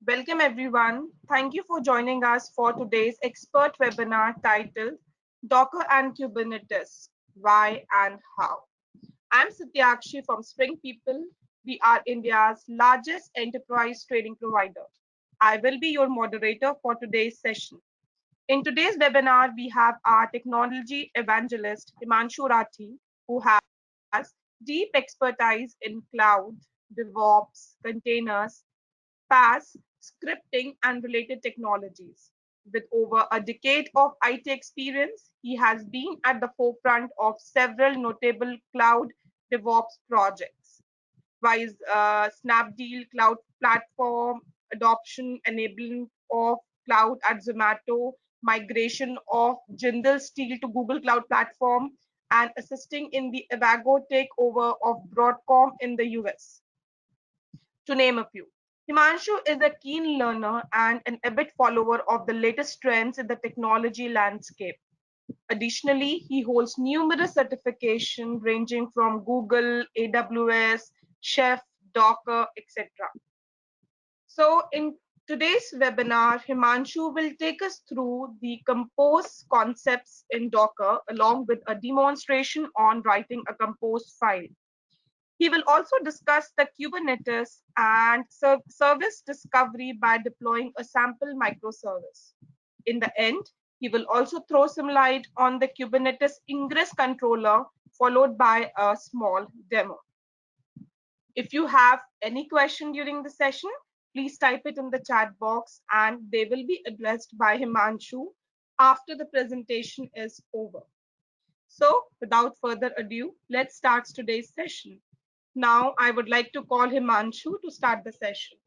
Welcome everyone. Thank you for joining us for today's expert webinar titled Docker and Kubernetes, Why and How. I'm Satyakshi from Spring People. We are India's largest enterprise training provider. I will be your moderator for today's session. In today's webinar, we have our technology evangelist, Himanshu Rathi, who has deep expertise in cloud, DevOps, containers, PaaS, scripting, and related technologies. With over a decade of IT experience, he has been at the forefront of several notable cloud DevOps projects. Wise Snapdeal Cloud Platform, adoption enabling of cloud at Zomato, migration of Jindal Steel to Google Cloud Platform, and assisting in the Avago takeover of Broadcom in the US, to name a few. Himanshu is a keen learner and an avid follower of the latest trends in the technology landscape. Additionally, he holds numerous certifications ranging from Google, AWS, Chef, Docker, etc. So in today's webinar, Himanshu will take us through the compose concepts in Docker along with a demonstration on writing a compose file. He will also discuss the Kubernetes and service discovery by deploying a sample microservice. In the end, he will also throw some light on the Kubernetes ingress controller, followed by a small demo. If you have any question during the session, please type it in the chat box and they will be addressed by Himanshu after the presentation is over. So without further ado, let's start today's session. Now I would like to call Himanshu to start the session.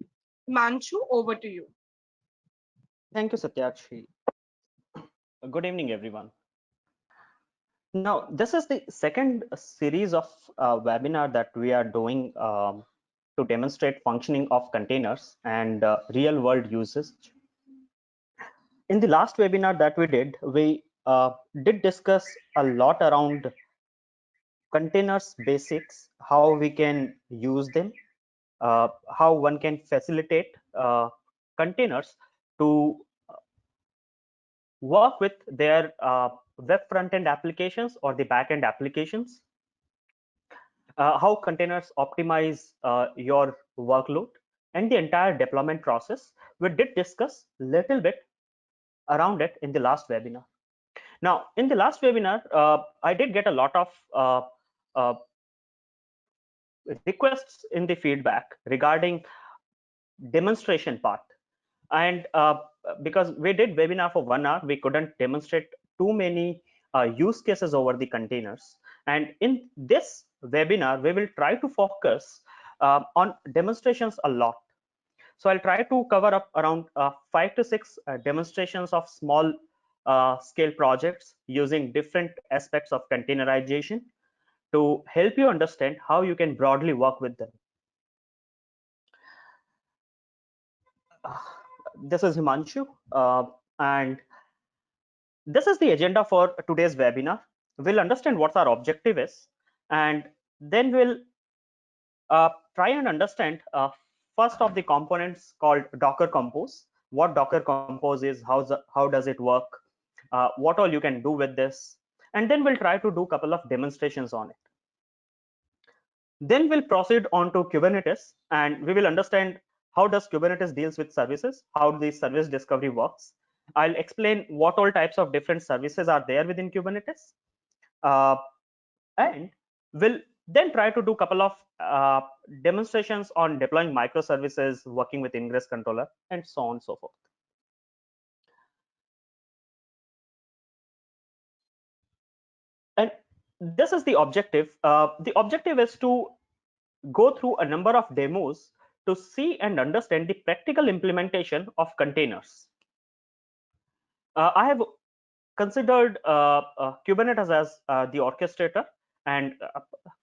Himanshu, over to you. Thank you, Satyakshi. Good evening, everyone. Now, this is the second series of webinar that we are doing to demonstrate functioning of containers and real-world usage. In the last webinar that we did discuss a lot around containers basics, how we can use them, how one can facilitate containers to work with their web front-end applications or the back-end applications, how containers optimize your workload, and the entire deployment process. We did discuss a little bit around it in the last webinar. Now, in the last webinar, I did get a lot of uh, requests in the feedback regarding demonstration part. And because we did webinar for 1 hour, we couldn't demonstrate too many use cases over the containers. And in this webinar, we will try to focus on demonstrations a lot. So I'll try to cover up around 5 to 6 demonstrations of small scale projects using different aspects of containerization to help you understand how you can broadly work with them. This is Himanshu, and this is the agenda for today's webinar. We'll understand what our objective is, and then we'll try and understand first of the components called Docker Compose, what Docker Compose is, how does it work, what all you can do with this, and then we'll try to do a couple of demonstrations on it. Then we'll proceed on to Kubernetes, and we will understand how does Kubernetes deals with services, how the service discovery works. I'll explain what all types of different services are there within Kubernetes, and we'll then try to do a couple of demonstrations on deploying microservices, working with ingress controller, and so on and so forth. And this is the objective. The objective is to go through a number of demos to see and understand the practical implementation of containers. I have considered Kubernetes as the orchestrator and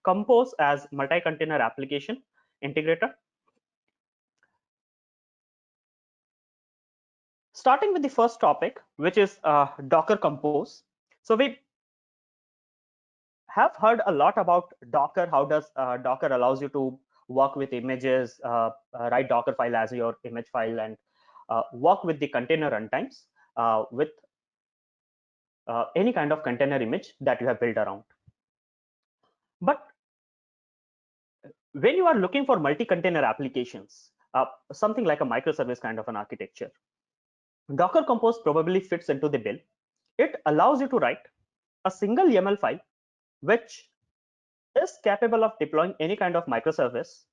Compose as multi-container application integrator. Starting with the first topic, which is Docker Compose. So we have heard a lot about Docker. How does Docker allows you to work with images, write Docker file as your image file, and work with the container runtimes with any kind of container image that you have built around. But when you are looking for multi-container applications, something like a microservice kind of an architecture, Docker Compose probably fits into the bill. It allows you to write a single YAML file which is capable of deploying any kind of microservice,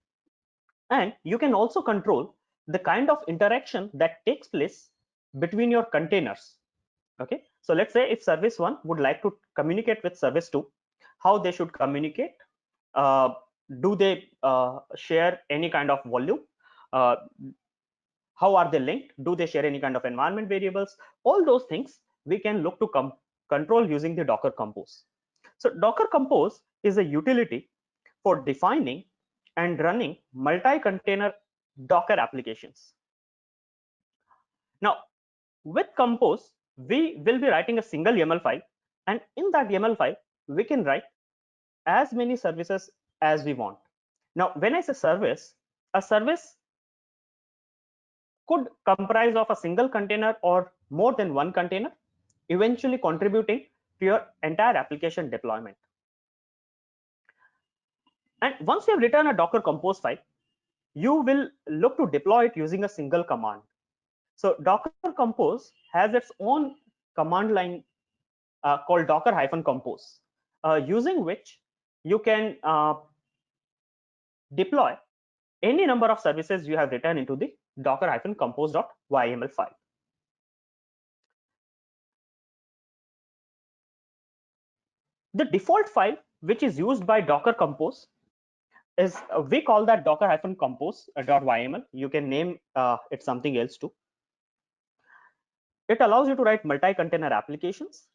and you can also control the kind of interaction that takes place between your containers. Okay, so let's say if service 1 would like to communicate with service 2, how they should communicate. Do they share any kind of volume? Uh, how are they linked? Do they share any kind of environment variables? All those things we can look to control using the Docker Compose. So Docker Compose is a utility for defining and running multi-container Docker applications. Now, with Compose, we will be writing a single YAML file, and in that YAML file, we can write as many services as we want. Now, when I say service, a service could comprise of a single container or more than one container, eventually contributing to your entire application deployment. And once you have written a Docker Compose file, you will look to deploy it using a single command. So Docker Compose has its own command line called docker-compose, using which you can deploy any number of services you have written into the docker-compose.yml file. The default file which is used by Docker Compose is we call that docker-compose.yml. You can name it something else too. It allows you to write multi-container applications.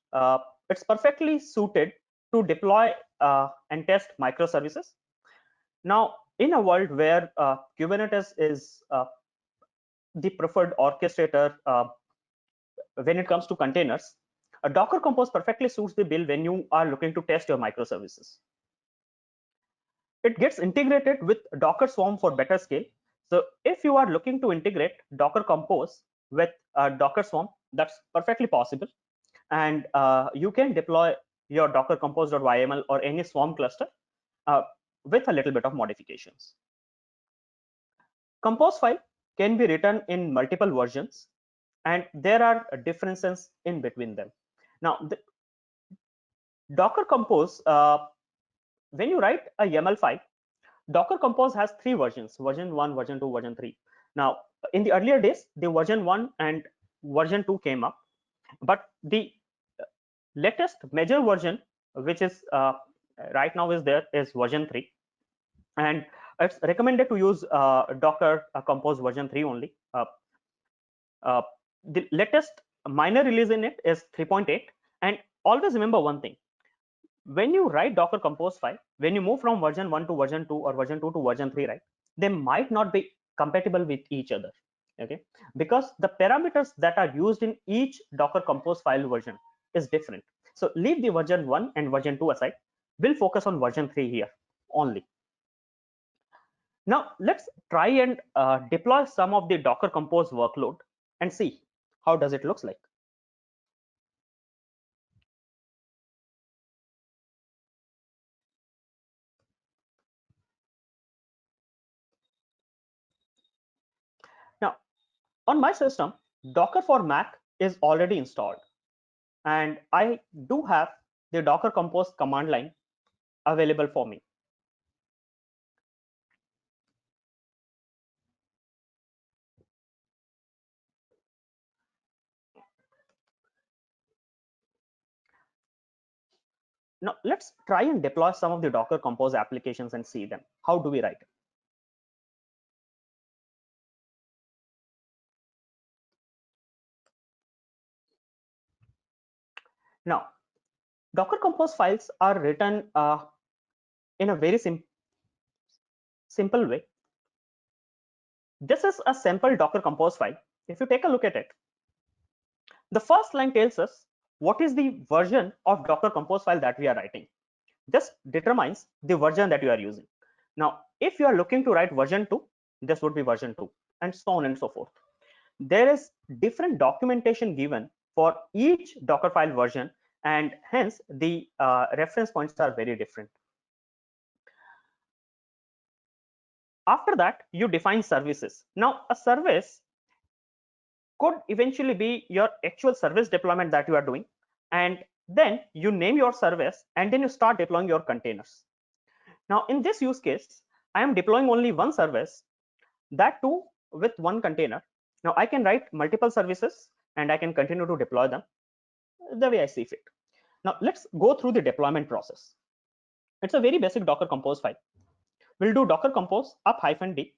It's perfectly suited to deploy and test microservices. Now, in a world where Kubernetes is the preferred orchestrator when it comes to containers, a Docker Compose perfectly suits the bill when you are looking to test your microservices. It gets integrated with Docker Swarm for better scale. So if you are looking to integrate Docker Compose with Docker Swarm, that's perfectly possible. And you can deploy your docker compose.yml or any Swarm cluster with a little bit of modifications. Compose file can be written in multiple versions, and there are differences in between them. Now, the Docker Compose, when you write a YAML file, Docker Compose has three versions: version 1, version 2, version 3. Now, in the earlier days, the version 1 and version 2 came up, but the latest major version, which is right now is there, is version 3, and it's recommended to use Docker Compose version 3 only. The latest minor release in it is 3.8, and always remember one thing: when you write Docker Compose file, when you move from version 1 to version 2 or version 2 to version 3, right, they might not be compatible with each other. Okay, because the parameters that are used in each Docker Compose file version is different. So leave the version 1 and version 2 aside. We'll focus on version 3 here only. Now let's try and deploy some of the Docker Compose workload and see how does it looks like. Now on my system, Docker for Mac is already installed, and I do have the Docker Compose command line available for me. Now let's try and deploy some of the Docker Compose applications and see them. How do we write it? Now, Docker Compose files are written in a very simple way. This is a sample Docker Compose file. If you take a look at it, the first line tells us what is the version of Docker Compose file that we are writing. This determines the version that you are using. Now, if you are looking to write version 2, this would be version 2, and so on and so forth. There is different documentation given for each Docker file version, and hence the reference points are very different. After that, you define services. Now, a service could eventually be your actual service deployment that you are doing, and then you name your service, and then you start deploying your containers. Now, in this use case, I am deploying only one service, that too with one container. Now, I can write multiple services and I can continue to deploy them the way I see fit. Now, let's go through the deployment process. It's a very basic Docker Compose file. We'll do Docker Compose up-d.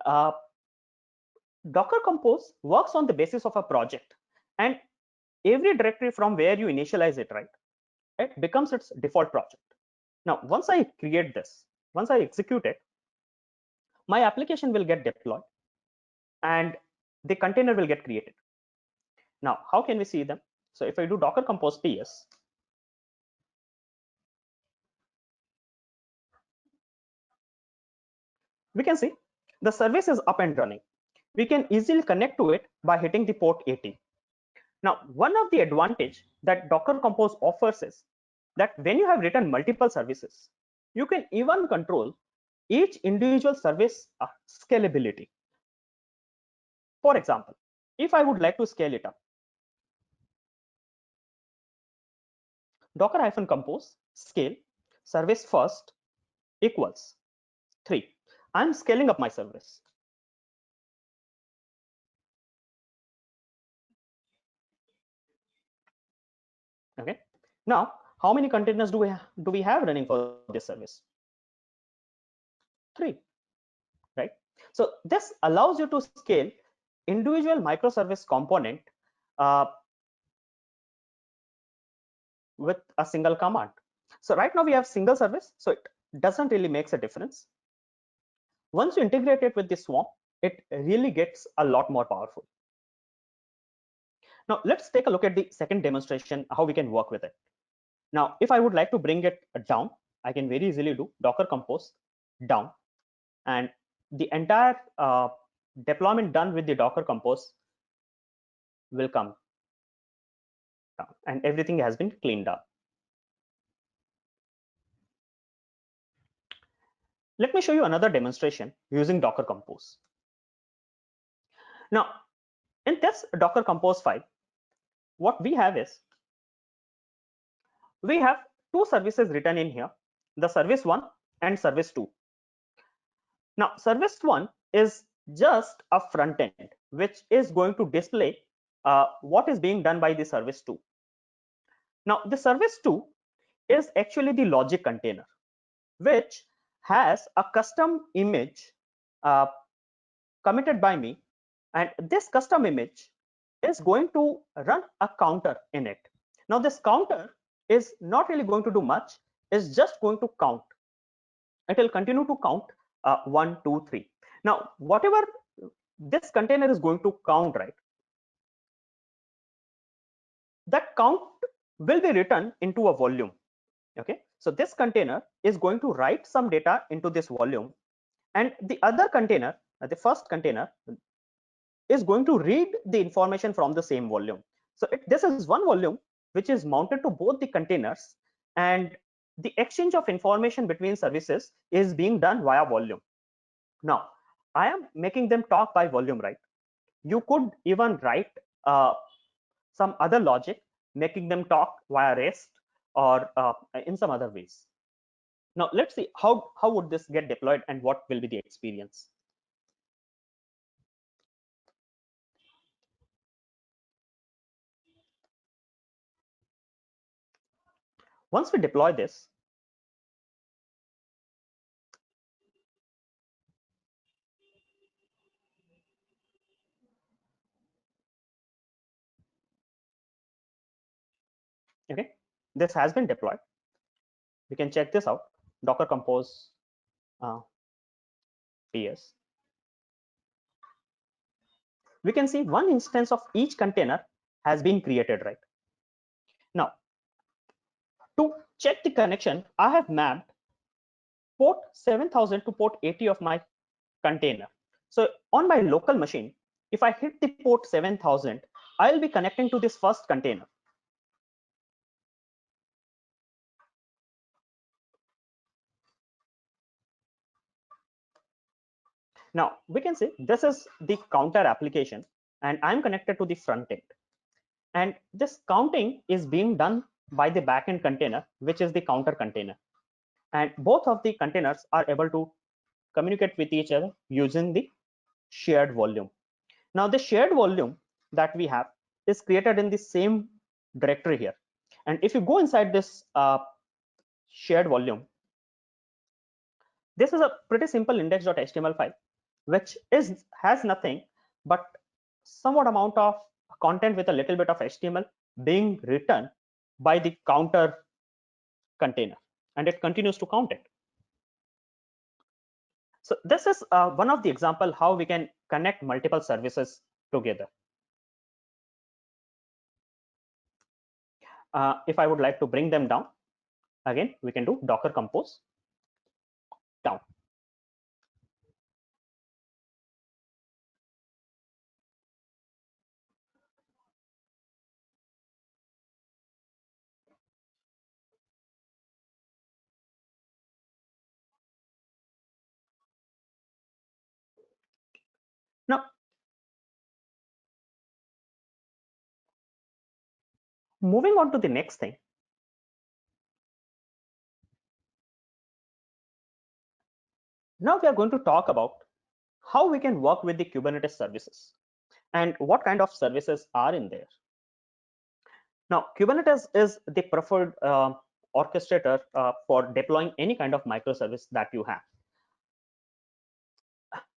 Docker Compose works on the basis of a project, and every directory from where you initialize it, right, it becomes its default project. Now, once I create this, once I execute it, my application will get deployed and the container will get created. Now, how can we see them? So if I do Docker Compose ps, we can see the service is up and running. We can easily connect to it by hitting the port 80. Now, one of the advantage that Docker Compose offers is that when you have written multiple services, you can even control each individual service scalability. For example, if I would like to scale it up, Docker-compose scale service first equals 3. I'm scaling up my service. Okay. Now, how many containers do we have running for this service? 3, right? So this allows you to scale individual microservice component with a single command. So right now we have single service, so it doesn't really makes a difference. Once you integrate it with the Swarm, it really gets a lot more powerful. Now let's take a look at the second demonstration, how we can work with it. Now, if I would like to bring it down, I can very easily do Docker Compose down, and the entire deployment done with the Docker Compose will come down, and everything has been cleaned up. Let me show you another demonstration using Docker Compose. Now, in this Docker Compose file, what we have is we have two services written in here, the service 1 and service 2. Now, service 1 is just a front end, which is going to display what is being done by the service 2. Now, the service 2 is actually the logic container, which has a custom image committed by me, and this custom image is going to run a counter in it. Now, this counter is not really going to do much, it's just going to count. It will continue to count 1, 2, 3. Now, whatever this container is going to count, right, that count will be written into a volume. Okay, so this container is going to write some data into this volume, and the other container, the first container, is going to read the information from the same volume. So this is one volume which is mounted to both the containers, and the exchange of information between services is being done via volume. Now, I am making them talk by volume, right? You could even write some other logic, making them talk via REST or in some other ways. Now, let's see how would this get deployed and what will be the experience. Once we deploy this, okay, this has been deployed. We can check this out, Docker Compose ps. We can see one instance of each container has been created, right? Now, to check the connection, I have mapped port 7000 to port 80 of my container. So on my local machine, if I hit the port 7000, I'll be connecting to this first container. Now we can say this is the counter application and I'm connected to the front end. And this counting is being done by the backend container, which is the counter container. And both of the containers are able to communicate with each other using the shared volume. Now the shared volume that we have is created in the same directory here. And if you go inside this shared volume, this is a pretty simple index.html file, which has nothing but somewhat amount of content with a little bit of HTML being written by the counter container, and it continues to count it. So this is one of the example how we can connect multiple services together. If I would like to bring them down, again, we can do Docker compose down. Now, moving on to the next thing. Now we are going to talk about how we can work with the Kubernetes services and what kind of services are in there. Now, Kubernetes is the preferred orchestrator for deploying any kind of microservice that you have.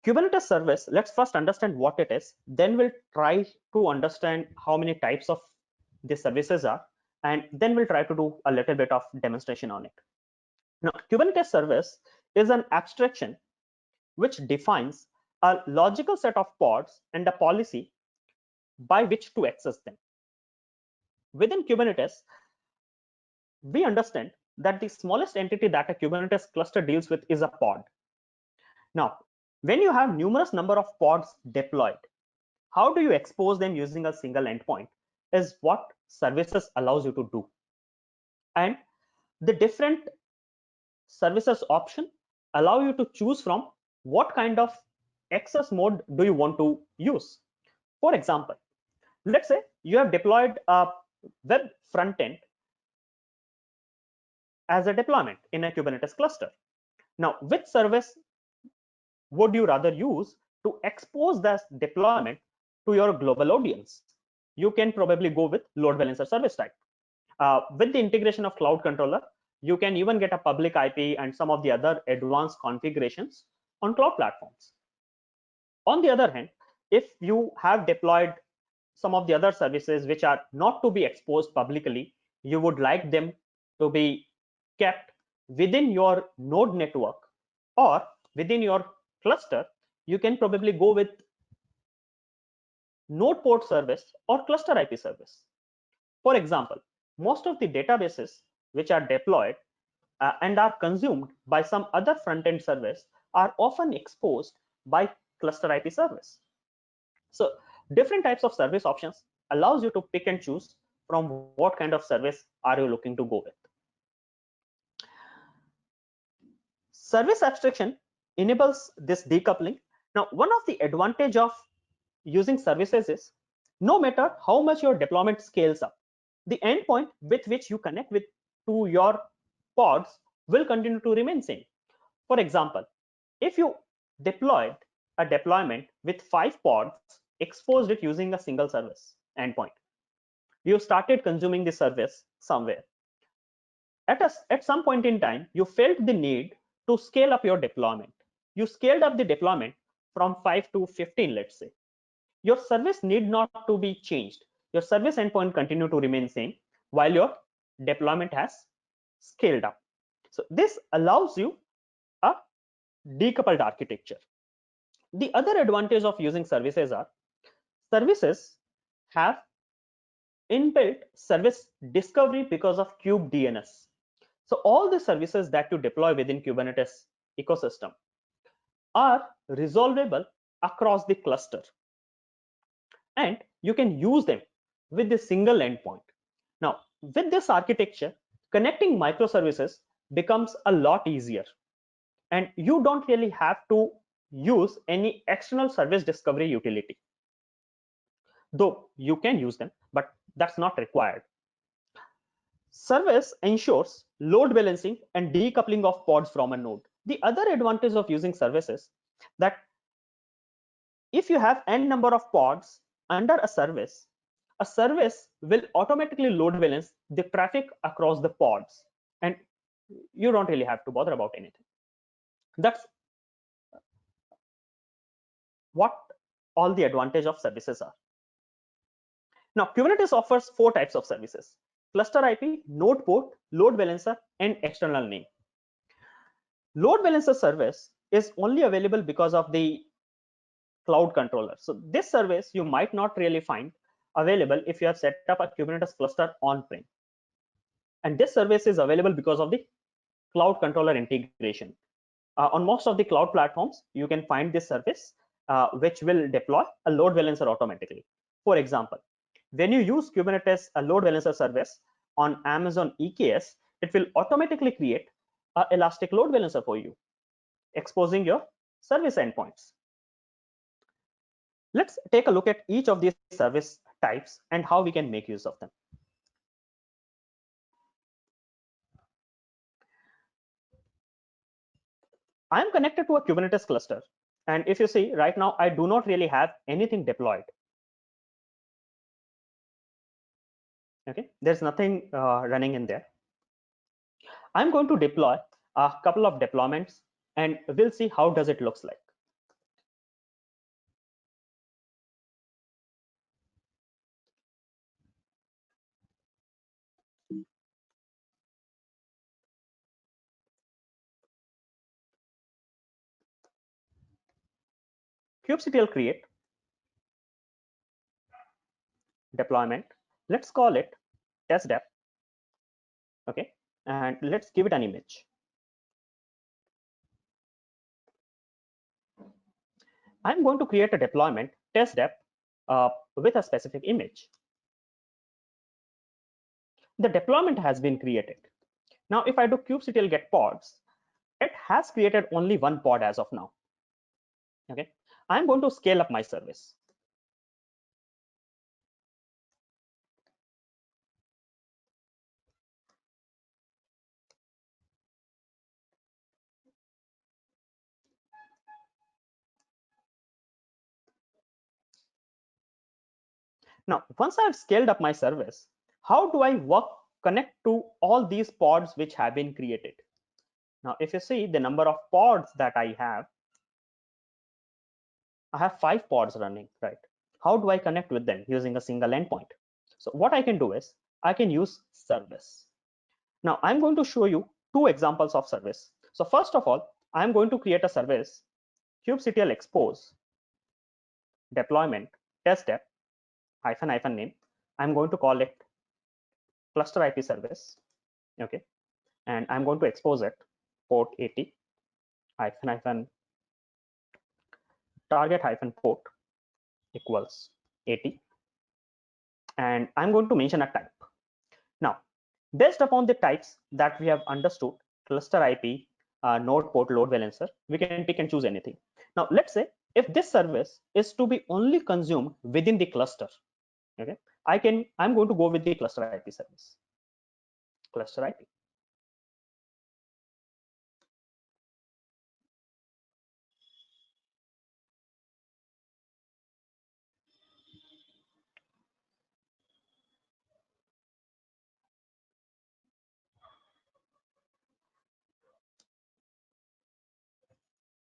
Kubernetes service, let's first understand what it is, then we'll try to understand how many types of the services are, and then we'll try to do a little bit of demonstration on it. Now, Kubernetes service is an abstraction which defines a logical set of pods and a policy by which to access them. Within Kubernetes, we understand that the smallest entity that a Kubernetes cluster deals with is a pod. Now, when you have numerous number of pods deployed, how do you expose them using a single endpoint is what services allows you to do. And the different services option allow you to choose from what kind of access mode do you want to use. For example, let's say you have deployed a web front end as a deployment in a Kubernetes cluster. Now, which service would you rather use to expose this deployment to your global audience? You can probably go with load balancer service type. With the integration of Cloud Controller, you can even get a public IP and some of the other advanced configurations on cloud platforms. On the other hand, if you have deployed some of the other services which are not to be exposed publicly, you would like them to be kept within your node network or within your cluster, you can probably go with node port service or cluster IP service. For example, most of the databases which are deployed and are consumed by some other front-end service are often exposed by cluster IP service. So different types of service options allows you to pick and choose from what kind of service are you looking to go with. Service abstraction enables this decoupling. Now, one of the advantage of using services is no matter how much your deployment scales up, the endpoint with which you connect with to your pods will continue to remain same. For example, if you deployed a deployment with 5 pods, exposed it using a single service endpoint, you started consuming the service somewhere. At some point in time, you felt the need to scale up your deployment. You scaled up the deployment from 5 to 15, let's say. Your service need not to be changed. Your service endpoint continue to remain same while your deployment has scaled up. So this allows you a decoupled architecture. The other advantage of using services are services have inbuilt service discovery because of kubedns. So all the services that you deploy within Kubernetes ecosystem are resolvable across the cluster, and you can use them with a single endpoint. Now, with this architecture, connecting microservices becomes a lot easier, and you don't really have to use any external service discovery utility, though you can use them, but that's not required. Service ensures load balancing and decoupling of pods from a node. The other advantage of using services that if you have n number of pods under a service will automatically load balance the traffic across the pods, and you don't really have to bother about anything. That's what all the advantage of services are. Now, Kubernetes offers 4 types of services: cluster IP, node port, load balancer, and external name. Load balancer service is only available because of the cloud controller. So this service you might not really find available if you have set up a Kubernetes cluster on-prem. And this service is available because of the cloud controller integration. On most of the cloud platforms, you can find this service, which will deploy a load balancer automatically. For example, when you use Kubernetes a load balancer service on Amazon EKS, it will automatically create an elastic load balancer for you, exposing your service endpoints. Let's take a look at each of these service types and how we can make use of them. I'm connected to a Kubernetes cluster. And if you see right now, I do not really have anything deployed. Okay, there's nothing running in there. I'm going to deploy a couple of deployments and we'll see how does it looks like. kubectl create deployment. Let's call it test dep. Okay, and let's give it an image. I'm going to create a deployment test dep with a specific image. The deployment has been created. Now, if I do kubectl get pods, it has created only one pod as of now. Okay, I'm going to scale up my service. Now, once I've scaled up my service, how do I connect to all these pods which have been created? Now, if you see the number of pods that I have 5 pods running, right? How do I connect with them using a single endpoint? So what I can do is I can use service. Now, I'm going to show you 2 examples of service. So first of all, I'm going to create a service kubectl expose deployment test dep hyphen name. I'm going to call it cluster IP service. Okay, and I'm going to expose it port 80 hyphen target hyphen port equals 80, and I'm going to mention a type. Now, based upon the types that we have understood, cluster IP, node port, load balancer, we can pick and choose anything. Now, let's say if this service is to be only consumed within the cluster, okay, I'm going to go with the cluster IP service. Cluster IP.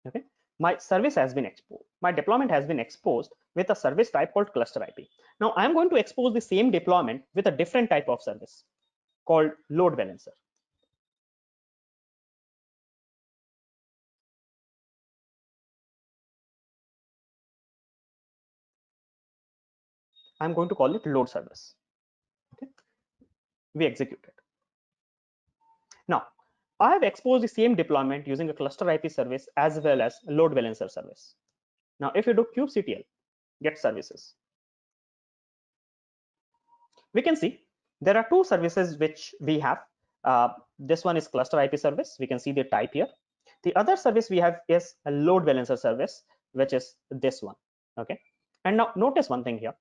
Okay, my service has been exposed. My deployment has been exposed with a service type called cluster IP. Now I'm going to expose the same deployment with a different type of service called load balancer. I'm going to call it load service. Okay, we execute it. Now, I have exposed the same deployment using a cluster IP service as well as a load balancer service. Now, if you do kubectl get services, we can see there are two services which we have. This one is cluster IP service. We can see the type here. The other service we have is a load balancer service, which is this one. Okay. And now notice one thing here.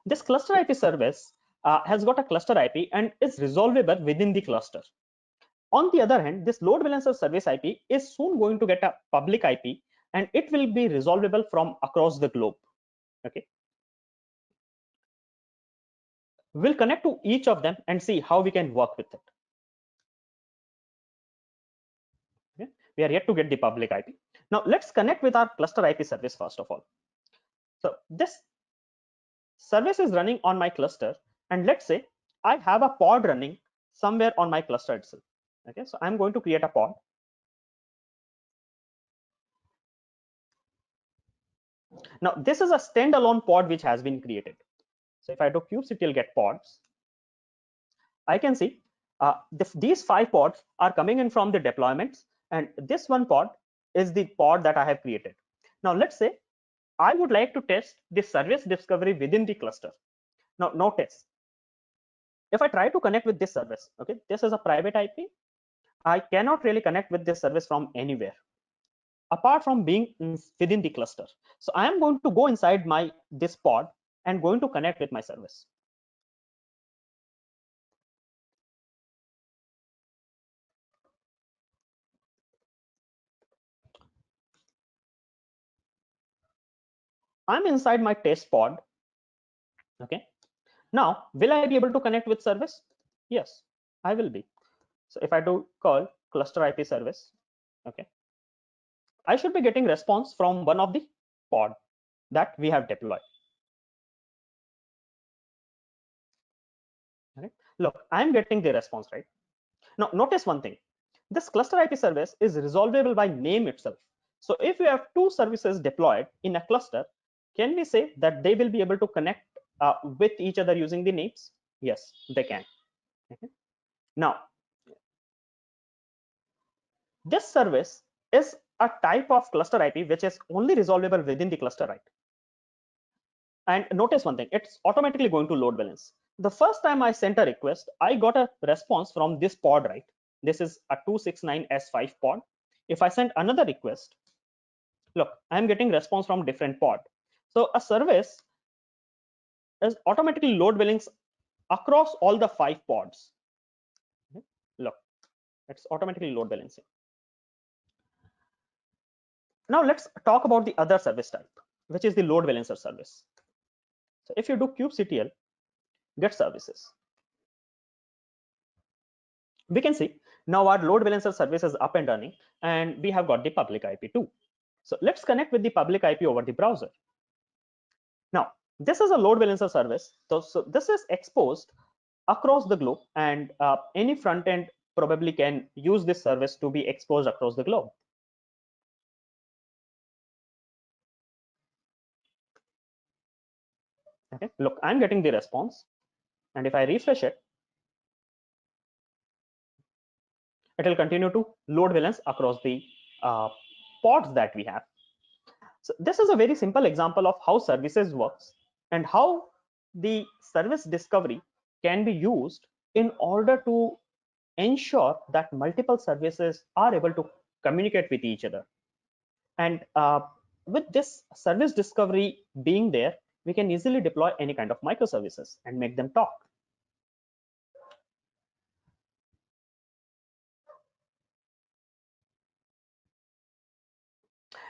This cluster IP service has got a cluster IP and is resolvable within the cluster. On the other hand, this load balancer service IP is soon going to get a public IP and it will be resolvable from across the globe. Okay. We'll connect to each of them and see how we can work with it. Okay. We are yet to get the public IP. Now let's connect with our cluster IP service first of all. So this service is running on my cluster, and let's say I have a pod running somewhere on my cluster itself. Okay, so I'm going to create a pod. Now this is a standalone pod which has been created. So if I do kubectl get pods, I can see these 5 pods are coming in from the deployments, and this one pod is the pod that I have created. Now let's say I would like to test the service discovery within the cluster. Now notice, if I try to connect with this service, okay, this is a private IP. I cannot really connect with this service from anywhere apart from being within the cluster. So I am going to go inside this pod and going to connect with my service. I'm inside my test pod. Okay. Now, will I be able to connect with service? Yes, I will be. So if I do call cluster IP service, okay, I should be getting response from one of the pod that we have deployed. Okay. Look, I'm getting the response, right? Now, notice one thing. This cluster IP service is resolvable by name itself. So if you have 2 services deployed in a cluster, can we say that they will be able to connect with each other using the names? Yes, they can. Okay. Now, this service is a type of cluster IP which is only resolvable within the cluster, right? And notice one thing, it's automatically going to load balance. The first time I sent a request, I got a response from this pod, right? This is a 269S5 pod. If I send another request, look, I'm getting response from different pod. So a service is automatically load balance across all the 5 pods. Okay. Look, it's automatically load balancing. Now let's talk about the other service type, which is the load balancer service. So if you do kubectl get services, we can see now our load balancer service is up and running, and we have got the public IP too. So let's connect with the public IP over the browser. Now this is a load balancer service. So this is exposed across the globe, and any front end probably can use this service to be exposed across the globe. Okay, look, I'm getting the response, and if I refresh it, it will continue to load balance across the pods that we have. So this is a very simple example of how services works and how the service discovery can be used in order to ensure that multiple services are able to communicate with each other. And with this service discovery being there, we can easily deploy any kind of microservices and make them talk.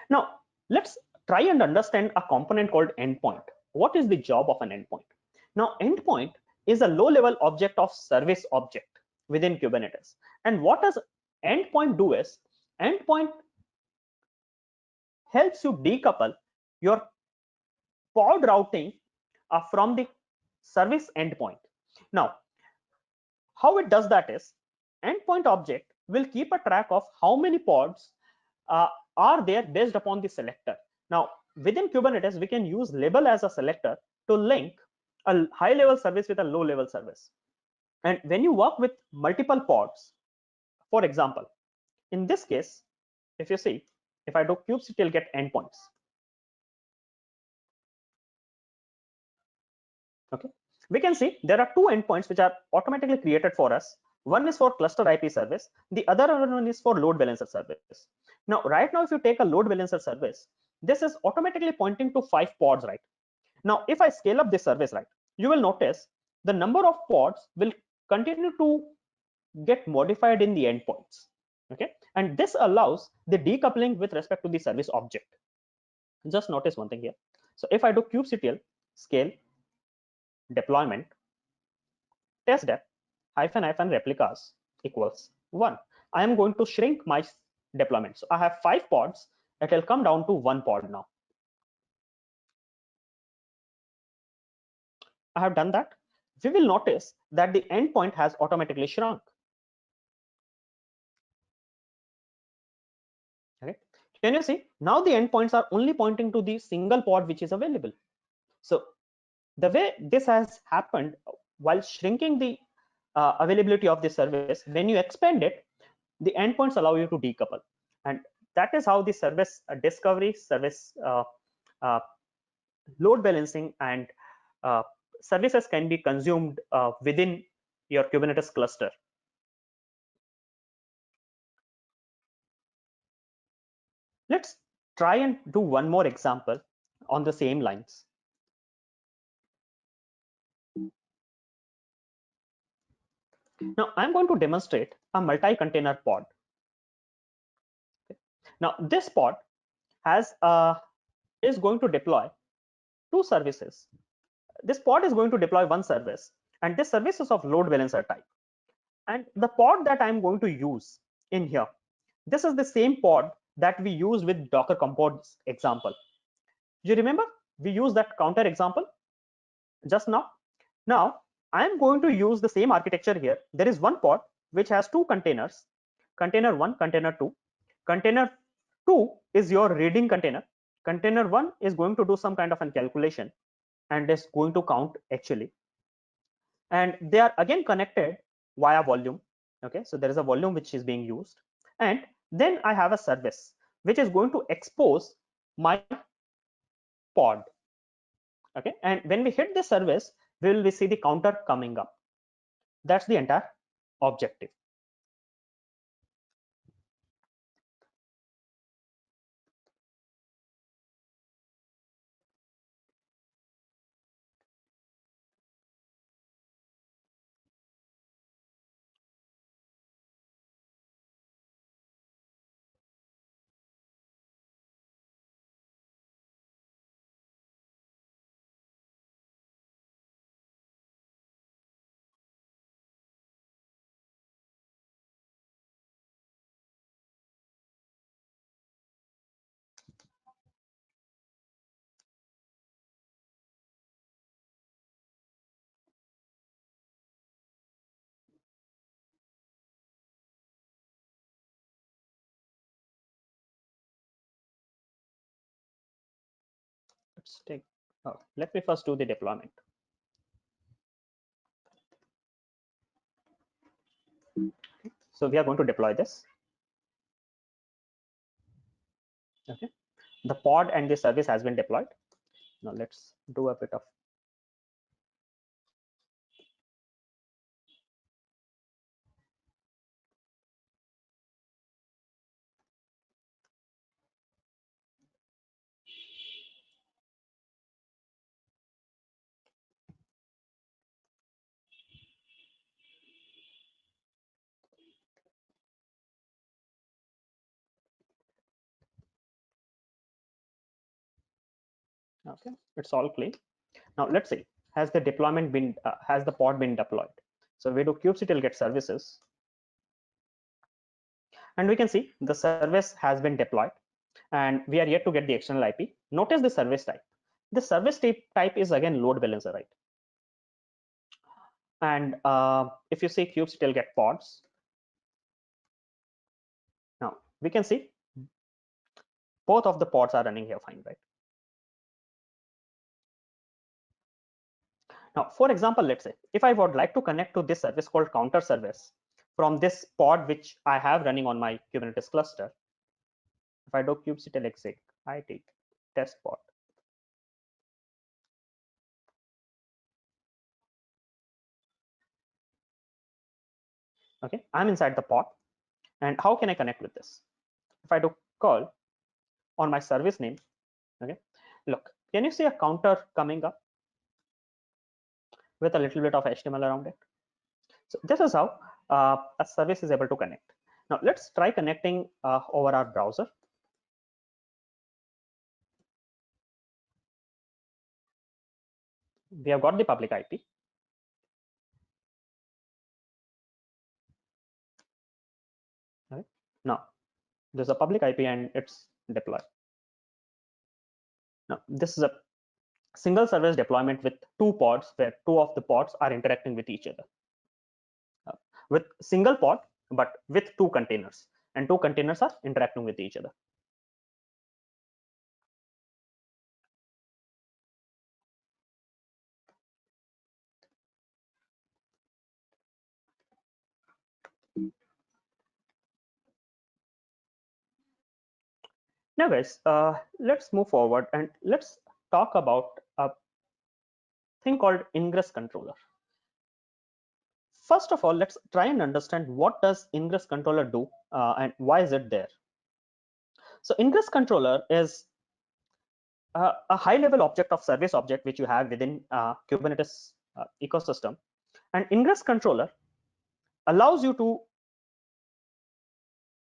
Now, let's try and understand a component called endpoint. What is the job of an endpoint? Now, endpoint is a low-level object of service object within Kubernetes. And what does endpoint do is, endpoint helps you decouple your pod routing from the service endpoint. Now, how it does that is, endpoint object will keep a track of how many pods uh, are there based upon the selector. Now, within Kubernetes, we can use label as a selector to link a high-level service with a low-level service. And when you work with multiple pods, For example, in this case, if you see, if I do kubectl get endpoints, okay, we can see there are two endpoints which are automatically created for us. One is for cluster IP service, the other one is for load balancer service. Now, right now, if you take a load balancer service, this is automatically pointing to 5 pods, right? Now, if I scale up this service, right, you will notice the number of pods will continue to get modified in the endpoints. Okay, and this allows the decoupling with respect to the service object. Just notice one thing here. So if I do kubectl scale deployment test depth hyphen replicas equals 1, I am going to shrink my deployment. So I have 5 pods. It will come down to 1 pod now. I have done that. We will notice that the endpoint has automatically shrunk. Okay. Can you see? Now the endpoints are only pointing to the single pod which is available. So the way this has happened while shrinking the availability of the service, when you expand it, the endpoints allow you to decouple. And that is how the service discovery, service uh, load balancing, and uh, services can be consumed within your Kubernetes cluster. Let's try and do one more example on the same lines. Now, I'm going to demonstrate a multi-container pod. Now, this pod is going to deploy 2 services. This pod is going to deploy 1 service, and this service is of load balancer type. And the pod that I'm going to use in here, this is the same pod that we used with Docker Compose example. You remember we used that counter example just now? Now, I'm going to use the same architecture here. There is one pod which has 2 containers, container 1, container 2. Container 2 is your reading container. Container 1 is going to do some kind of a calculation and is going to count actually. And they are again connected via volume. Okay, so there is a volume which is being used. And then I have a service which is going to expose my pod. Okay, and when we hit the service, we see the counter coming up. That's the entire objective. Let's take, let me first do the deployment. So we are going to deploy this. Okay, the pod and the service has been deployed. Now let's do a bit of okay, it's all clean. Now let's see, has the deployment been has the pod been deployed? So we do kubectl get services, and we can see the service has been deployed, and we are yet to get the external IP. Notice the service type. The service type is again load balancer, right? And if you see kubectl get pods, now we can see both of the pods are running here fine, right? Now, for example, let's say if I would like to connect to this service called counter service, from this pod which I have running on my Kubernetes cluster. If I do kubectl exec, I take test pod. Okay, I'm inside the pod. And how can I connect with this? If I do curl on my service name, okay, look, can you see a counter coming up with a little bit of HTML around it? So this is how a service is able to connect. Now let's try connecting over our browser. We have got the public IP. Okay. Now there's a public IP and it's deployed. Now this is a single service deployment with two pods where two of the pods are interacting with each other. With single pod, but with two containers, and two containers are interacting with each other. Now guys, let's move forward and let's talk about a thing called ingress controller. First of all, let's try and understand what does ingress controller do and why is it there. So ingress controller is a high level object of service object which you have within Kubernetes ecosystem. And ingress controller allows you to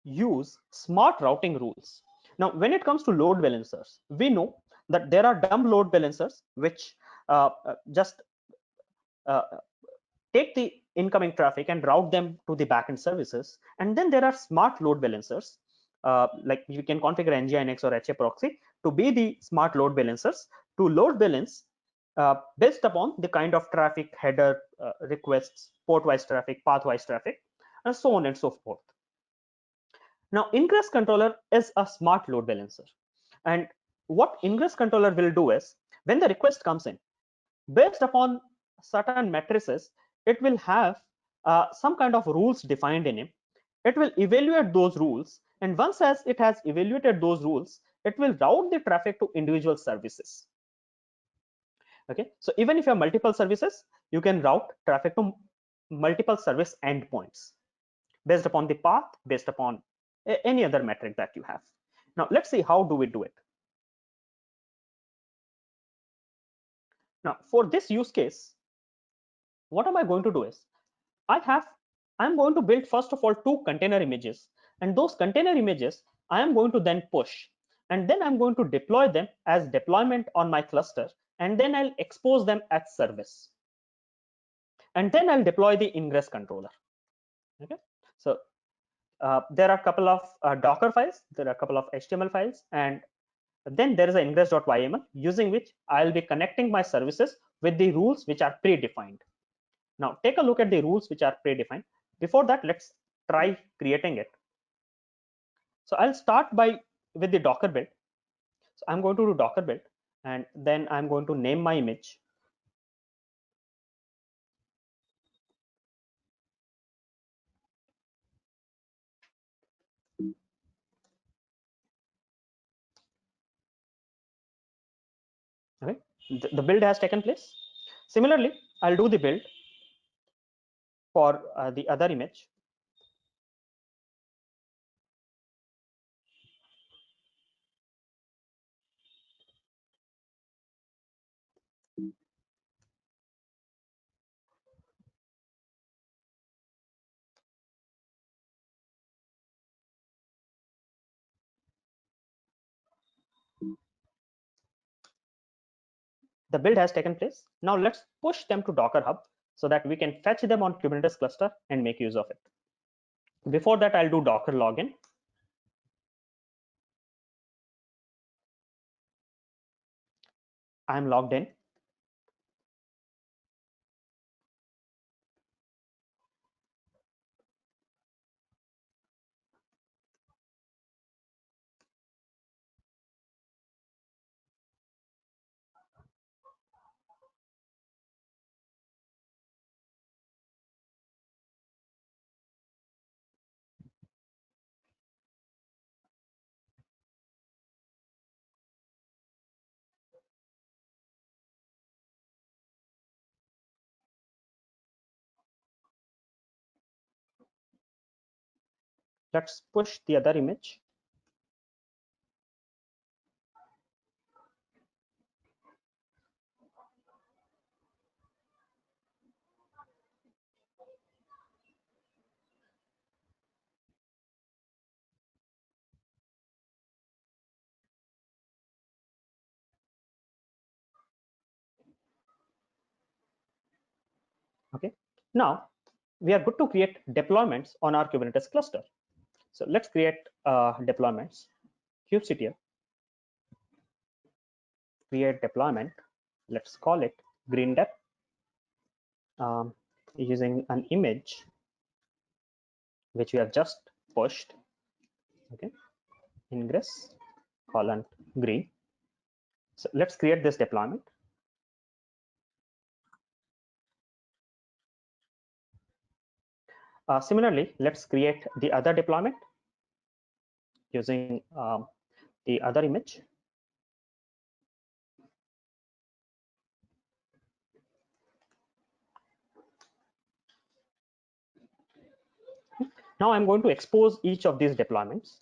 use smart routing rules. Now, when it comes to load balancers, we know that there are dumb load balancers which just uh, take the incoming traffic and route them to the backend services. And then there are smart load balancers, like you can configure nginx or HA proxy to be the smart load balancers to load balance based upon the kind of traffic, header requests, port-wise traffic, path-wise traffic, and so on and so forth. Now, ingress controller is a smart load balancer. And what ingress controller will do is when the request comes in, based upon certain matrices, it will have some kind of rules defined in it. It will evaluate those rules. And once as it has evaluated those rules, it will route the traffic to individual services. Okay, so even if you have multiple services, you can route traffic to multiple service endpoints based upon the path, based upon any other metric that you have. Now, let's see how do we do it. Now, for this use case, what am I going to do is I'm going to build first of all two container images, and those container images I am going to then push, and then I'm going to deploy them as deployment on my cluster, and then I'll expose them as service, and then I'll deploy the ingress controller. Okay, so there are a couple of Docker files, there are a couple of HTML files, and then there is an ingress.yml using which I'll be connecting my services with the rules which are predefined. Now take a look at the rules which are predefined. Before that, let's try creating it. So I'll start with the Docker build. So I'm going to do Docker build, and then I'm going to name my image. Okay, the build has taken place. Similarly, I'll do the build for the other image. The build has taken place. Now let's push them to Docker Hub so that we can fetch them on Kubernetes cluster and make use of it. Before that, I'll do Docker login. I'm logged in. Let's push the other image. Okay, now we are good to create deployments on our Kubernetes cluster. So let's create deployments. kubectl create deployment. Let's call it green dep, using an image which we have just pushed. Okay, ingress colon green. So let's create this deployment. Similarly, let's create the other deployment using the other image. Now I'm going to expose each of these deployments.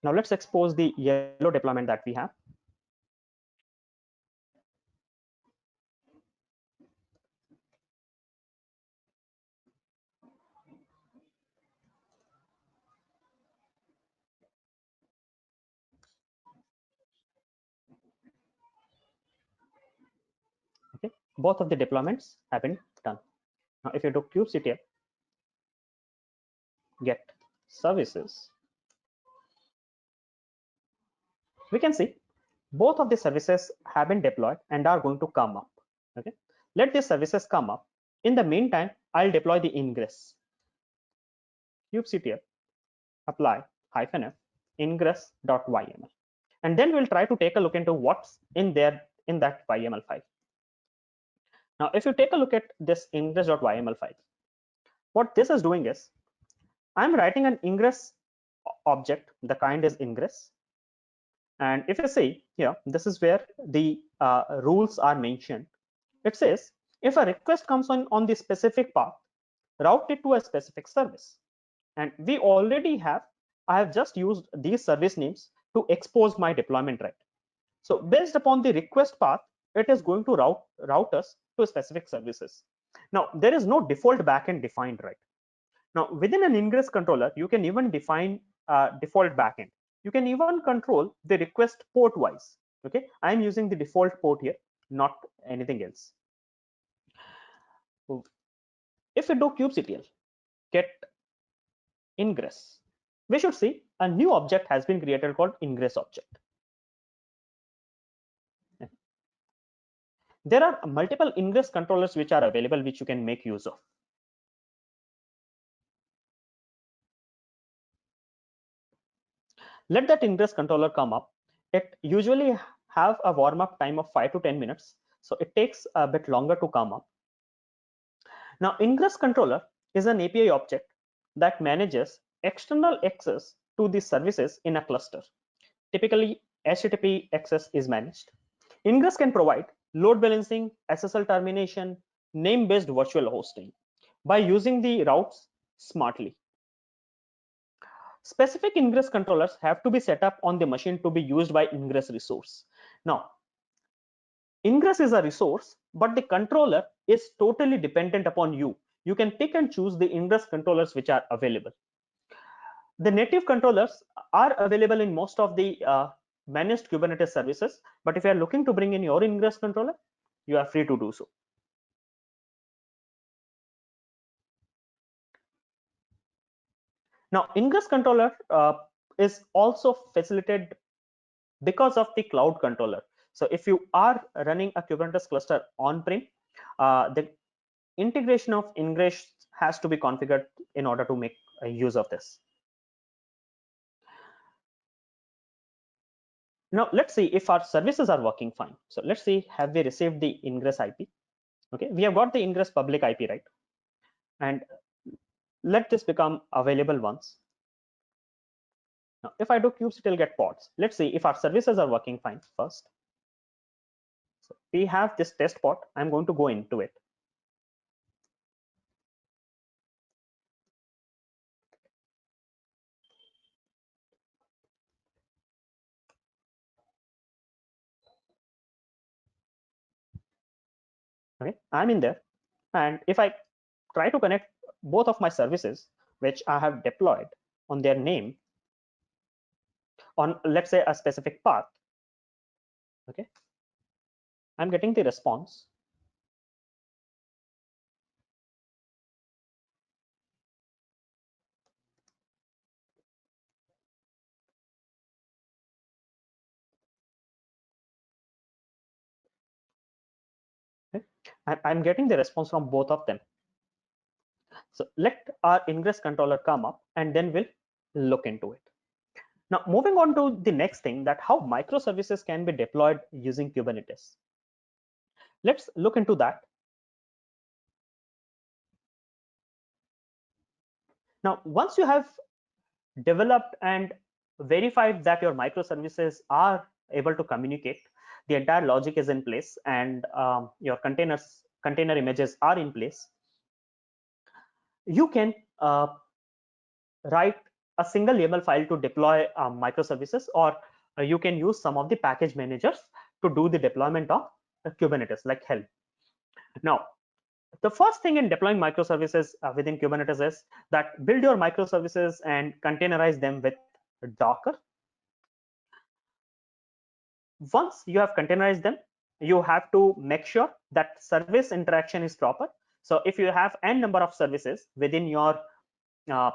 Now let's expose the yellow deployment that we have. Okay, both of the deployments have been done. Now if you do kubectl get services, we can see both of the services have been deployed and are going to come up. Okay, let these services come up. In the meantime, I'll deploy the ingress. kubectl apply -f ingress.yml, and then we'll try to take a look into what's in there in that YML file. Now if you take a look at this ingress.yml file, what this is doing is I'm writing an ingress object. The kind is ingress, and if you see here, this is where the rules are mentioned. It says if a request comes on the specific path, route it to a specific service. And we already have, I have just used these service names to expose my deployment, right? So based upon the request path, it is going to route us to specific services. Now there is no default backend defined, right? Now within an ingress controller, you can even define default backend. You can even control the request port wise. Okay, I'm using the default port here, not anything else. If we do kubectl get ingress, we should see a new object has been created called ingress object. There are multiple ingress controllers which are available, which you can make use of. Let that ingress controller come up. It usually have a warm up time of 5 to 10 minutes. So it takes a bit longer to come up. Now ingress controller is an API object that manages external access to the services in a cluster. Typically HTTP access is managed. Ingress can provide load balancing, SSL termination, name-based virtual hosting by using the routes smartly. Specific ingress controllers have to be set up on the machine to be used by ingress resource. Now, ingress is a resource, but the controller is totally dependent upon you. You can pick and choose the ingress controllers which are available. The native controllers are available in most of the managed Kubernetes services, but if you are looking to bring in your ingress controller, you are free to do so. Now, ingress controller is also facilitated because of the cloud controller. So if you are running a Kubernetes cluster on-prem, the integration of ingress has to be configured in order to make a use of this. Now let's see if our services are working fine. So let's see, have we received the ingress IP? Okay, we have got the ingress public IP, right? And let this become available once. Now, if I do kubectl get pods, let's see if our services are working fine first. So we have this test pod. I'm going to go into it. Okay, I'm in there. And if I try to connect both of my services, which I have deployed on their name, on let's say a specific path, okay, I'm getting the response. Okay. I'm getting the response from both of them. So let our ingress controller come up and then we'll look into it. Now, moving on to the next thing, that how microservices can be deployed using Kubernetes. Let's look into that. Now, once you have developed and verified that your microservices are able to communicate, the entire logic is in place, and your container images are in place, you can write a single YAML file to deploy microservices, or you can use some of the package managers to do the deployment of Kubernetes, like Helm. Now, the first thing in deploying microservices within Kubernetes is that build your microservices and containerize them with Docker. Once you have containerized them, you have to make sure that service interaction is proper. So if you have n number of services within your uh,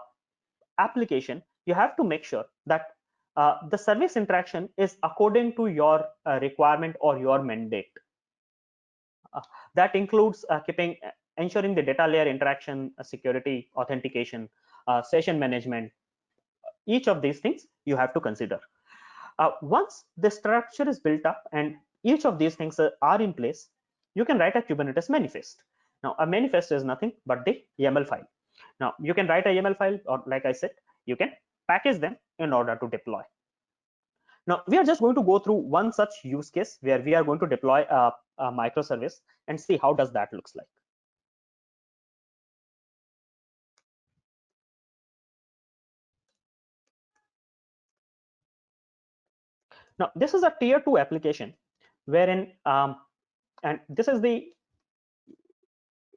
application, you have to make sure that the service interaction is according to your requirement or your mandate. That includes ensuring the data layer interaction, security, authentication, session management. Each of these things you have to consider. Once the structure is built up and each of these things are in place, you can write a Kubernetes manifest. Now, a manifest is nothing but the YAML file. Now, you can write a YAML file, or like I said, you can package them in order to deploy. Now, we are just going to go through one such use case where we are going to deploy a microservice and see how does that looks like. Now, this is a tier 2 application wherein, and this is the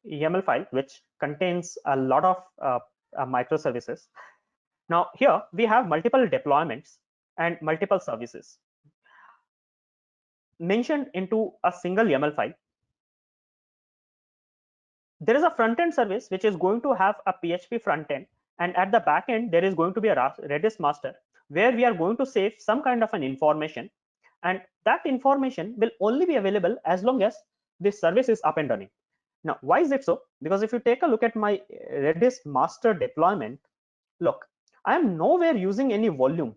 YAML file which contains a lot of microservices. Now, here we have multiple deployments and multiple services mentioned into a single YAML file. There is a front-end service which is going to have a PHP front-end, and at the back end there is going to be a Redis master where we are going to save some kind of an information, and that information will only be available as long as this service is up and running. Now, why is it so? Because if you take a look at my Redis master deployment, look, I am nowhere using any volume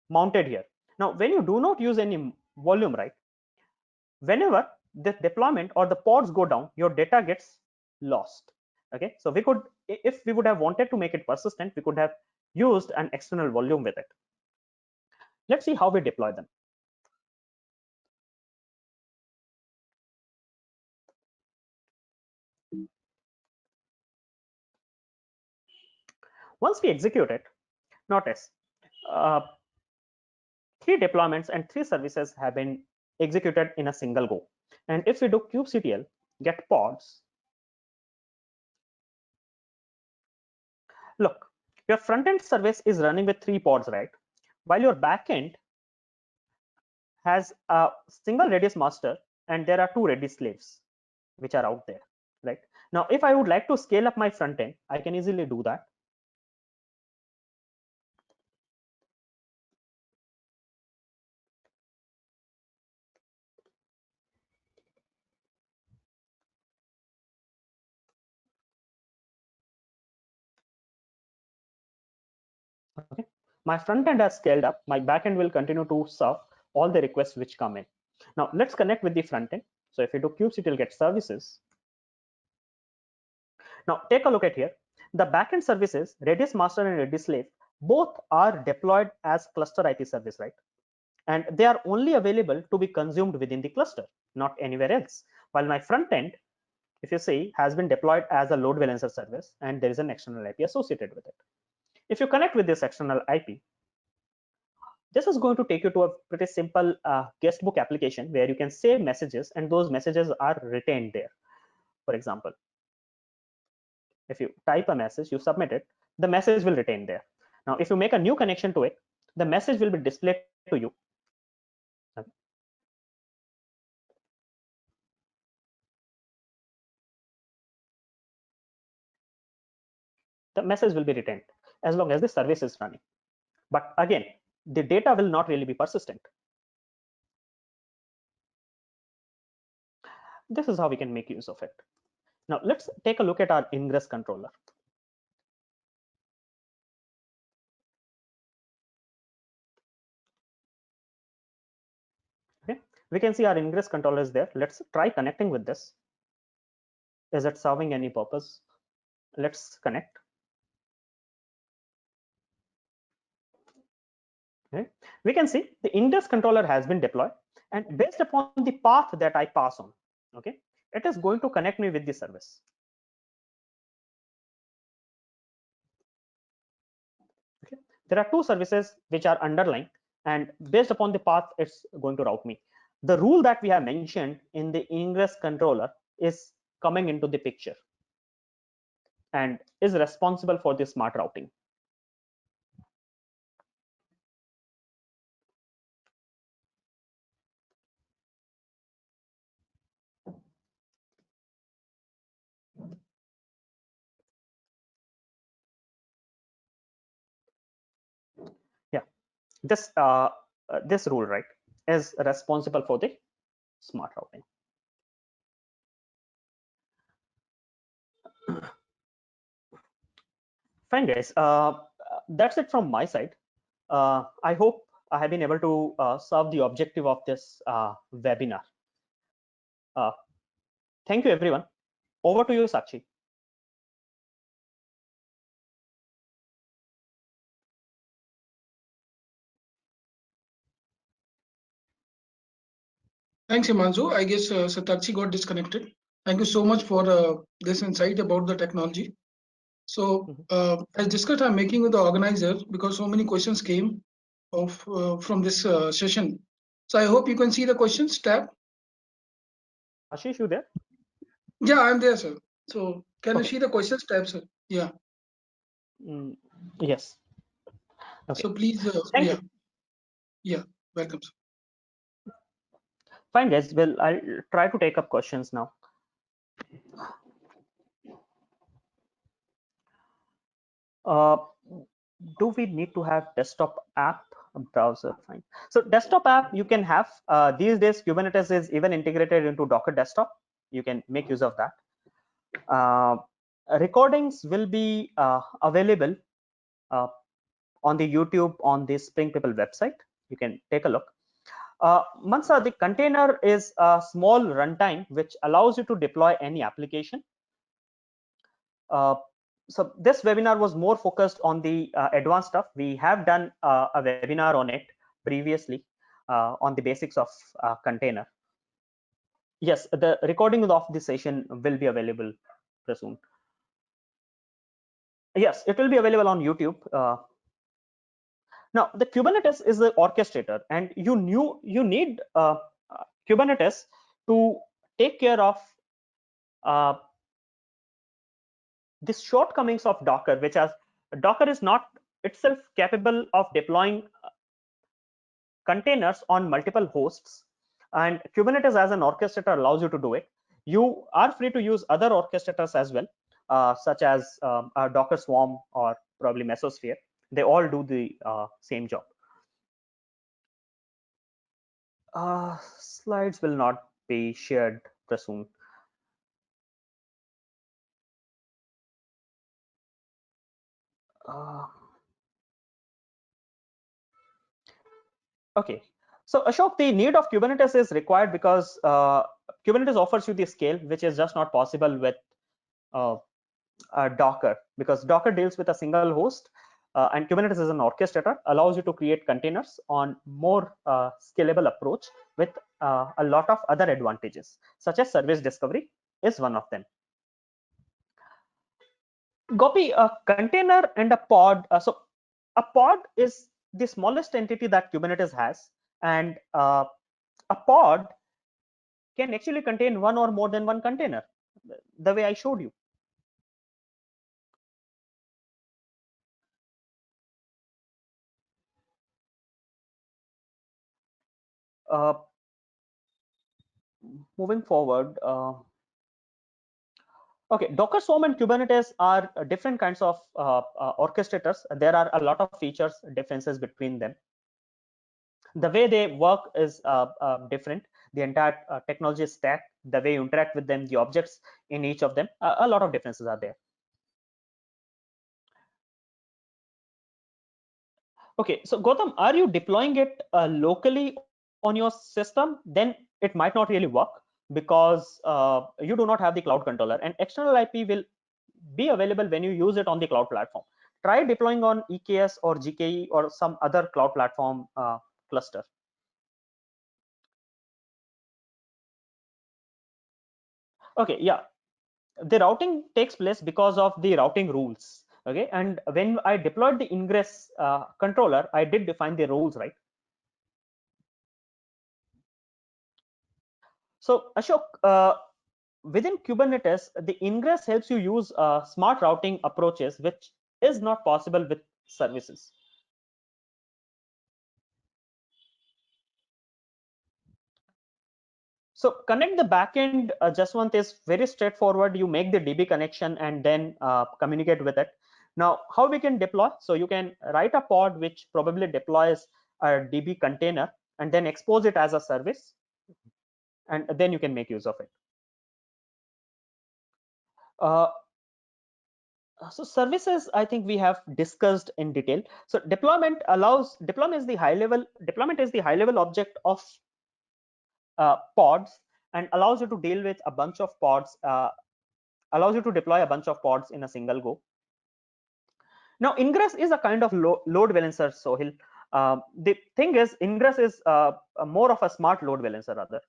mounted here. Now, when you do not use any volume, right, whenever the deployment or the pods go down, your data gets lost. Okay, so we could, if we would have wanted to make it persistent, we could have used an external volume with it. Let's see how we deploy them. Once we execute it, notice uh, 3 deployments and 3 services have been executed in a single go. And if we do kubectl get pods, look, your front-end service is running with 3 pods, right? While your backend has a single Redis master and there are 2 Redis slaves which are out there, right? Now, if I would like to scale up my front end, I can easily do that. Okay, my front end has scaled up. My back end will continue to serve all the requests which come in. Now let's connect with the front end. So if you do kubectl get services, now take a look at here. The backend services, Redis master and Redis slave, both are deployed as cluster IP service, right? And they are only available to be consumed within the cluster, not anywhere else. While my front end, if you see, has been deployed as a load balancer service, and there is an external IP associated with it. If you connect with this external IP, this is going to take you to a pretty simple guestbook application where you can save messages and those messages are retained there. For example, if you type a message, you submit it, the message will retain there. Now, if you make a new connection to it, the message will be displayed to you. The message will be retained as long as the service is running. But again, the data will not really be persistent. This is how we can make use of it. Now, let's take a look at our ingress controller. Okay, we can see our ingress controller is there. Let's try connecting with this. Is it serving any purpose? Let's connect. Okay. We can see the ingress controller has been deployed, and based upon the path that I pass on, okay, it is going to connect me with the service. Okay. There are two services which are underlying, and based upon the path, it's going to route me. The rule that we have mentioned in the ingress controller is coming into the picture and is responsible for the smart routing. Yeah, this rule, right, is responsible for the smart routing. Fine, guys. That's it from my side. I hope I have been able to serve the objective of this webinar. Uh, thank you, everyone. Over to you, Sakshi. Thanks, Himanshu. I guess Satakshi got disconnected. Thank you so much for this insight about the technology. So, as discussed, I'm making with the organizer because so many questions came from this session. So I hope you can see the questions tab. Ashish, you there? Yeah, I'm there, sir. So can you Okay. see the questions tab, sir? Yeah. Yes. Okay. So please, Thank yeah, you. yeah, welcome, sir. Fine, guys. Well, I'll try to take up questions now. Uh, do we need to have desktop app browser? Fine. So desktop app you can have. These days, Kubernetes is even integrated into Docker Desktop. You can make use of that. Recordings will be available on the YouTube on the Spring People website. You can take a look. Mansa, the container is a small runtime which allows you to deploy any application. So this webinar was more focused on the advanced stuff. We have done a webinar on it previously on the basics of container. Yes, the recording of the session will be available soon. Yes, it will be available on YouTube. Now, the Kubernetes is the orchestrator, and you need Kubernetes to take care of uh, the shortcomings of Docker, which as Docker is not itself capable of deploying containers on multiple hosts, and Kubernetes as an orchestrator allows you to do it. You are free to use other orchestrators as well, such as Docker Swarm or probably Mesosphere. They all do the same job. Slides will not be shared soon. Uh, Okay, so Ashok, the need of Kubernetes is required because Kubernetes offers you the scale, which is just not possible with uh, Docker, because Docker deals with a single host, and Kubernetes is an orchestrator, allows you to create containers on more scalable approach with a lot of other advantages, such as service discovery is one of them. Gopi, a container and a pod. So a pod is the smallest entity that Kubernetes has, and a pod can actually contain one or more than one container, the way I showed you. Uh, Moving forward, okay, Docker Swarm and Kubernetes are different kinds of orchestrators. There are a lot of features differences between them. The way they work is different. The entire technology stack, the way you interact with them, the objects in each of them, a lot of differences are there. Okay, so Gautam, are you deploying it locally on your system? Then it might not really work because you do not have the cloud controller, and external IP will be available when you use it on the cloud platform. Try deploying on EKS or GKE or some other cloud platform cluster. Okay, yeah, the routing takes place because of the routing rules. Okay, and when I deployed the ingress controller, I did define the rules, right? So Ashok, within Kubernetes, the ingress helps you use smart routing approaches, which is not possible with services. So connect the backend. Jaswant, is very straightforward. You make the DB connection and then communicate with it. Now, how we can deploy? So you can write a pod which probably deploys a DB container and then expose it as a service, and then you can make use of it. Uh, so services, I think we have discussed in detail. So deployment is the high level object of pods, and allows you to deal with a bunch of pods, allows you to deploy a bunch of pods in a single go. Now ingress is a kind of load balancer, Sohil. The thing is, ingress is more of a smart load balancer rather.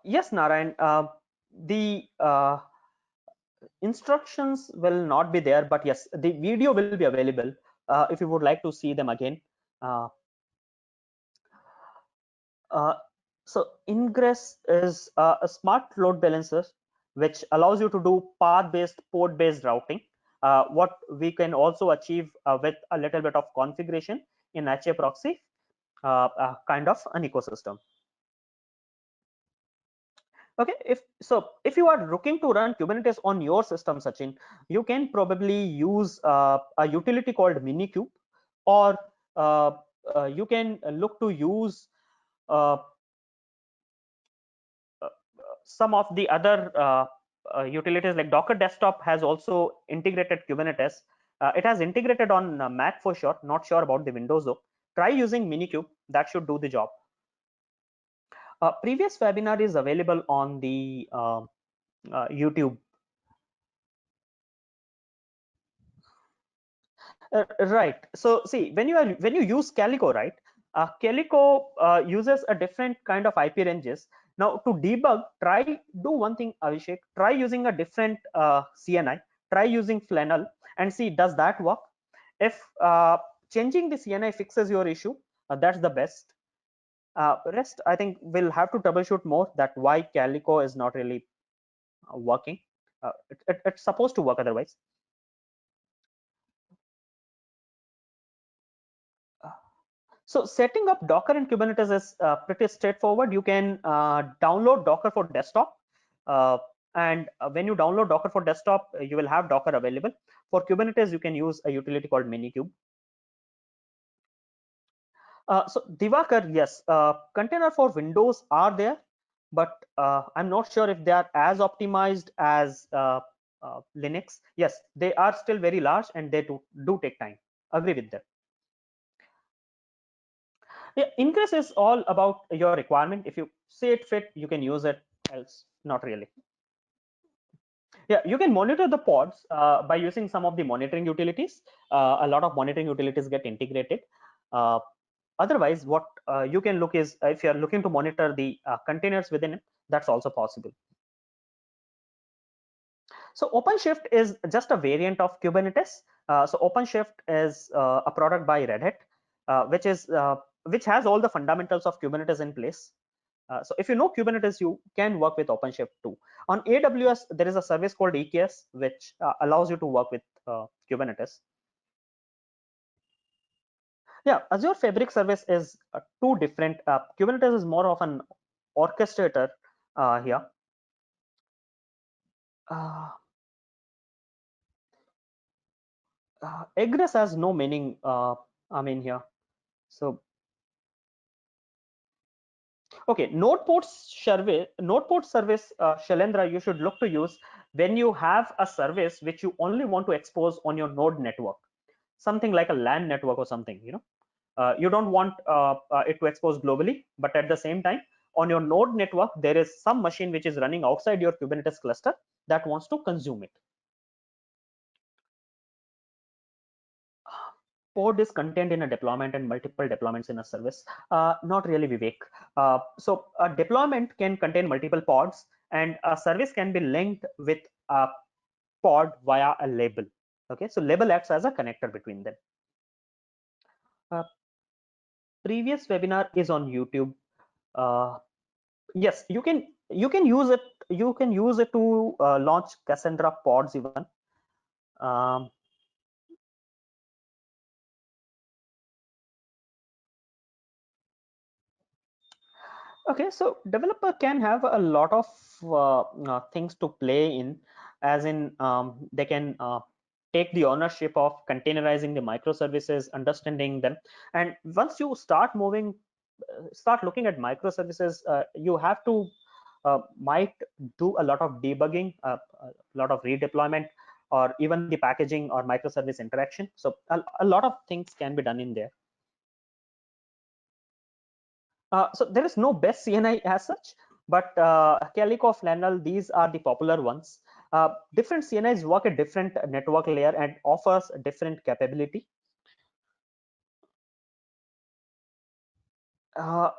Yes, Narayan, the instructions will not be there, but yes, the video will be available if you would like to see them again. Uh, uh, so ingress is a smart load balancer which allows you to do path-based, port-based routing. What we can also achieve with a little bit of configuration in HA proxy, kind of an ecosystem. Okay, if you are looking to run Kubernetes on your system, Sachin, you can probably use a utility called Minikube, or uh, you can look to use uh, uh, some of the other utilities. Like Docker Desktop has also integrated Kubernetes. It has integrated on Mac for sure. Not sure about the Windows though. Try using Minikube. That should do the job. Previous webinar is available on the YouTube. Right. So see, when you use Calico, right? Calico uses a different kind of IP ranges. Now to debug, do one thing, Abhishek. Try using a different CNI. Try using Flannel and see does that work. If changing the CNI fixes your issue, that's the best. Rest, I think we'll have to troubleshoot more that why Calico is not really working. It's supposed to work otherwise. So setting up Docker and Kubernetes is pretty straightforward. You can download Docker for desktop. Uh, and when you download Docker for desktop, you will have Docker available. For Kubernetes, you can use a utility called Minikube. So Divakar, yes, container for Windows are there, but I'm not sure if they are as optimized as Linux, yes, they are still very large and they do take time. Agree with that. Yeah, ingress is all about your requirement. If you see it fit, you can use it, else not really. Yeah, you can monitor the pods by using some of the monitoring utilities. A lot of monitoring utilities get integrated. Uh, Otherwise, what you can look is if you're looking to monitor the containers within it, that's also possible. So OpenShift is just a variant of Kubernetes. So OpenShift is a product by Red Hat, which has all the fundamentals of Kubernetes in place. So if you know Kubernetes, you can work with OpenShift too. On AWS, there is a service called EKS, which allows you to work with Kubernetes. Yeah, Azure Fabric Service is two different. Kubernetes is more of an orchestrator here. Uh, Egress has no meaning. I mean here. So okay, node port service, Shailendra, you should look to use when you have a service which you only want to expose on your node network, something like a LAN network or something. You don't want it to expose globally, but at the same time, on your node network, there is some machine which is running outside your Kubernetes cluster that wants to consume it. Pod is contained in a deployment and multiple deployments in a service. Not really, Vivek. So a deployment can contain multiple pods, and a service can be linked with a pod via a label. Okay, so label acts as a connector between them. Uh, Previous webinar is on YouTube. Uh, yes, you can use it. You can use it to launch Cassandra pods even. Um, Okay, so developer can have a lot of things to play in, as in they can take the ownership of containerizing the microservices, understanding them, and once you start looking at microservices, you have to might do a lot of debugging, a lot of redeployment, or even the packaging or microservice interaction. So a lot of things can be done in there. So there is no best CNI as such, but Calico, Flannel, these are the popular ones. Different CNIs work at different network layer and offers different capability.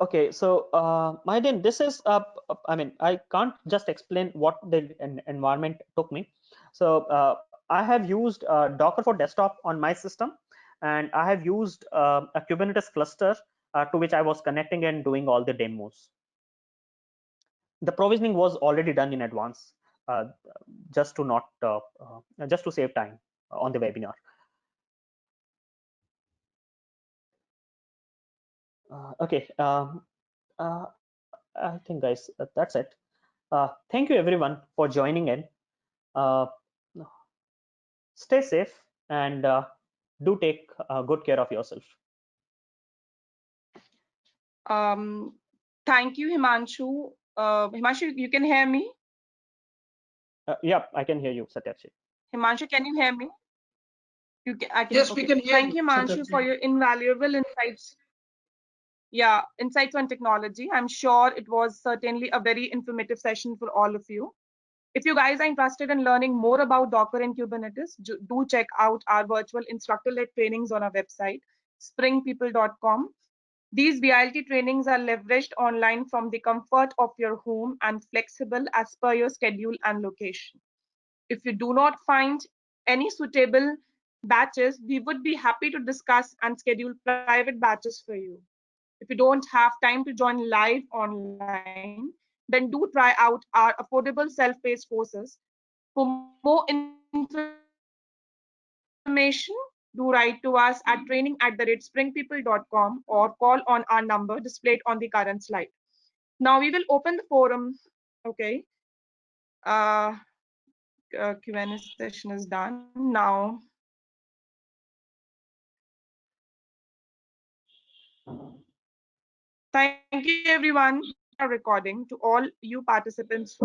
Okay, so Maiden, this is, I mean, I can't just explain what the environment took me. So I have used Docker for desktop on my system, and I have used a Kubernetes cluster to which I was connecting and doing all the demos. The provisioning was already done in advance, uh, just to not just to save time on the webinar. Okay, I think guys, that's it. Thank you everyone for joining in. Uh, Stay safe and do take good care of yourself. Um, Thank you, Himanshu. Himanshu, you can hear me? Yeah, I can hear you, Satyakshi. Himanshu, can you hear me? I can. Yes, we Okay. can hear Thank you, you, Himanshu, for Satyakshi. your invaluable insights. Yeah, insights on technology. I'm sure it was certainly a very informative session for all of you. If you guys are interested in learning more about Docker and Kubernetes, do check out our virtual instructor-led trainings on our website, springpeople.com. These VILT trainings are leveraged online from the comfort of your home and flexible as per your schedule and location. If you do not find any suitable batches, we would be happy to discuss and schedule private batches for you. If you don't have time to join live online, then do try out our affordable self-paced courses. For more information, do write to us at training@springpeople.com or call on our number displayed on the current slide. Now we will open the forum. Okay. Uh, Q&A session is done. Now, thank you everyone. Recording to all you participants.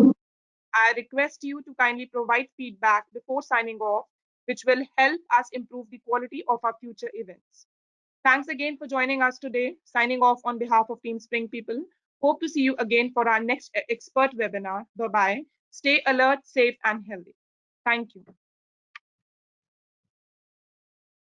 I request you to kindly provide feedback before signing off, which will help us improve the quality of our future events. Thanks again for joining us today. Signing off on behalf of Team Spring People. Hope to see you again for our next expert webinar. Bye bye. Stay alert, safe, and healthy. Thank you.